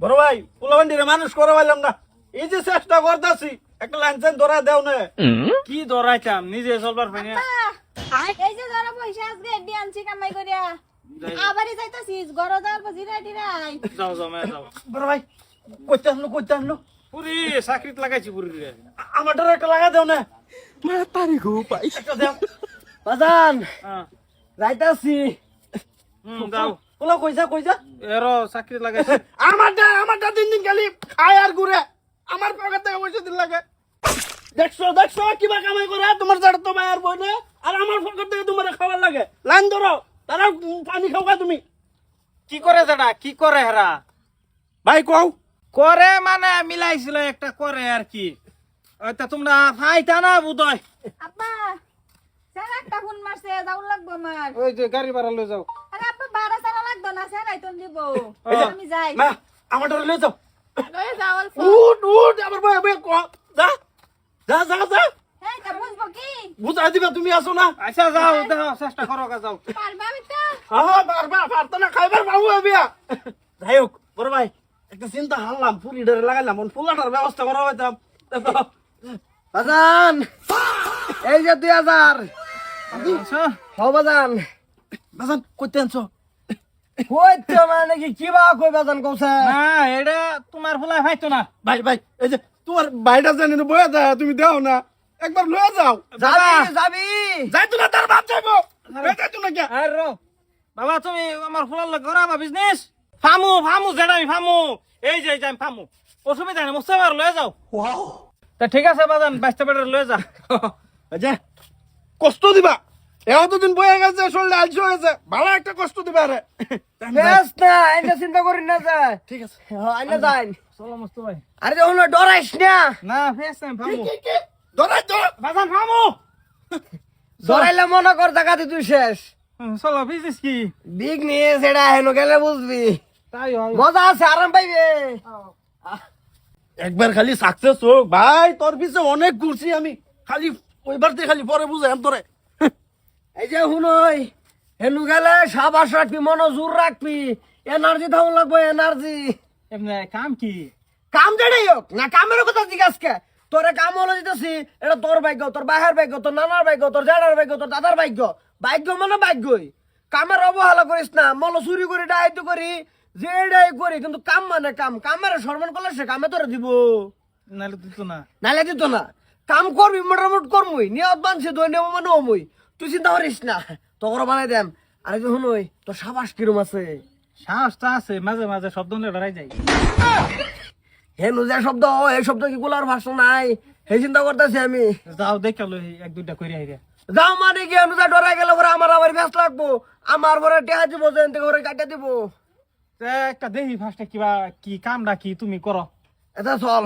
বড় ভাই পোলাবান্ডিরে মানুষ করে পাইলাম না, এই যে চেষ্টা করতেছি একটা লাইন ধরা দেও না। কি ধরাইতাম নিজে চলবার পাই না। এই যে ধরো পয়সা আজকে এডি আনছি কামাই করিয়া আবারই যাইতাছিস ঘরে যাওয়ার পর জিরাই টিরাই যাও যাও মেয়ে যাও। বড় ভাই কইতে আনলো পুরি চাকরিত লাগাইছি পুরি রে। আমার ডরে একটা লাগা দেও না। একটা দেও বাজান, হ্যাঁ যাইতাছি। যাও পোলা কইজা এরো চাকরিত লাগাইছি। আমারটা দিন খালি খায় আর ঘুরে, আমার পকেট থেকে পয়সা দিন লাগে। দেখছো কিবা কামাই করে তোমার যারা তো মায়ের বই না, আর আমার পকেট থেকে তোমার খাবার লাগে। লাইন ধরো, তারা পানি খাওয়া তুমি। কি করে যেটা কি করে হেরা ভাই কও করে মানে মিলাইছিল একটা করে আর কি। ওইটা তোমরা ফাইতা না বুদয়। আব্বা স্যার একটা ফোন মারছে যাও লাগবো আমার। ওই যে গাড়ি ভাড়া লয়ে যাও। আরে আব্বা ভাড়া ছাড়া লাগতো না স্যার আইতন দিব আমি যাই মা আমার ডরে লয়ে যাও। লয়ে যাও অল্প উঠ আমার ভাই ভাই যা হ্যাঁ তা বুঝবো কি বুঝাই দিবা তুমি আসো না। আচ্ছা যাও যাও চেষ্টা করো যাও। পারবা আমি তো হ্যাঁ পারতো না খাইবার বাবু বিয়া। যাই হোক বড় ভাই একটা চিন্তা হারলাম, পুরি ডরে লাগাইলাম, ফুলাটার ব্যবস্থা করা হইতাম। বাজান এই যে 2000 আচ্ছা বাজান বাজান কইতে আনছো? কইতে মানে কি বা কই বাজান কইছে না এটা তোমার ফুলাই ফাইতো না। ভাই এই যে তোমার ভাইটা জানি না বয়া যায়, তুমি দেও না, একবার লয়ে যাও। যাবি যাইতো না তার বাপ যাইবো, যাইতো না কে? আর রো বাবা তুমি আমার ফুলার লগে করাবা বিজনেস। ফামু যেটা আমি ফামু এই যে আমি ফামু অসুবিধা নেই মুস্তাফার লয়ে যাও। তা ঠিক আছে বাজান বাইশটা বেটার লয়ে যা। এই যে কষ্ট দিবা, এতদিন বয়ে গেছে, শরীরে আলসি হয়েছে, ভালো একটা কষ্ট দিবা রে। বেশ না এটা চিন্তা করি না যায় ঠিক আছে আইনা যাই চলো মুস্তাফা ভাই। আরে যখন ডরাইস না না ফেস টাইম ফামু ধরাই তো বাজান ফামু। ডরাইলে মনে কর জায়গাতে তুই শেষ চলো বিজনেস কি বিগ নিয়ে সেটা হেন গেলে বুঝবি তাই হয়। মজা আছে আরাম পাইবে একবার খালি সাকসেস হোক ভাই, তোর পিছে অনেক ঘুরছি আমি, খালি ওইবার থেকে খালি পরে বুঝে তোরে। এই যে হুনই হেনু গেলে সাবাস রাখবি মনোজোর রাখবি এনার্জি থাকুন লাগবে এনার্জি এমনি কাম কি কাম যেটাই হোক না কামের কথা জিজ্ঞাসা তোরে কাম হলো দিতেছি এটা তোর ভাগ্য তোর বাহের ভাগ্য তোর নানার ভাগ্য তোর জেঠার ভাগ্য তোর দাদার ভাগ্য ভাগ্য মানে ভাগ্যই কামের অবহেলা করিস না মল চুরি করি ডাইতো করি যেটাই করি কিন্তু কাম মানে কামের সম্মান করলে সে কামে তোরে দিব নাহলে দিত না। নালে দিত না কাম করবি মোটামুটি করমুই নিয়ত বানছি দৈনিক মানে অমুই তুই চিন্তা করিস না তোর বানাই দেম আরে যখন ওই তোর সাবাস কিরম আছে সাহসটা আছে মাঝে মাঝে শব্দ নিয়ে লড়াই যাই। হেনু যে শব্দ এই শব্দ কি গুলার ভাষা নাই সেই চিন্তা করতেছি আমি যাও দেখে লো এক দুইটা করে আইরা। যাও মানে কি হেনু যা ডরাই গেলে পরে আমার আবার ব্যস্ত লাগবো আমার পরে টেহা দিব যে এনতে করে কাটিয়ে দিব একটা দেখি ফার্স্টে কিবা কি কামটা কি তুমি করো। এটা চল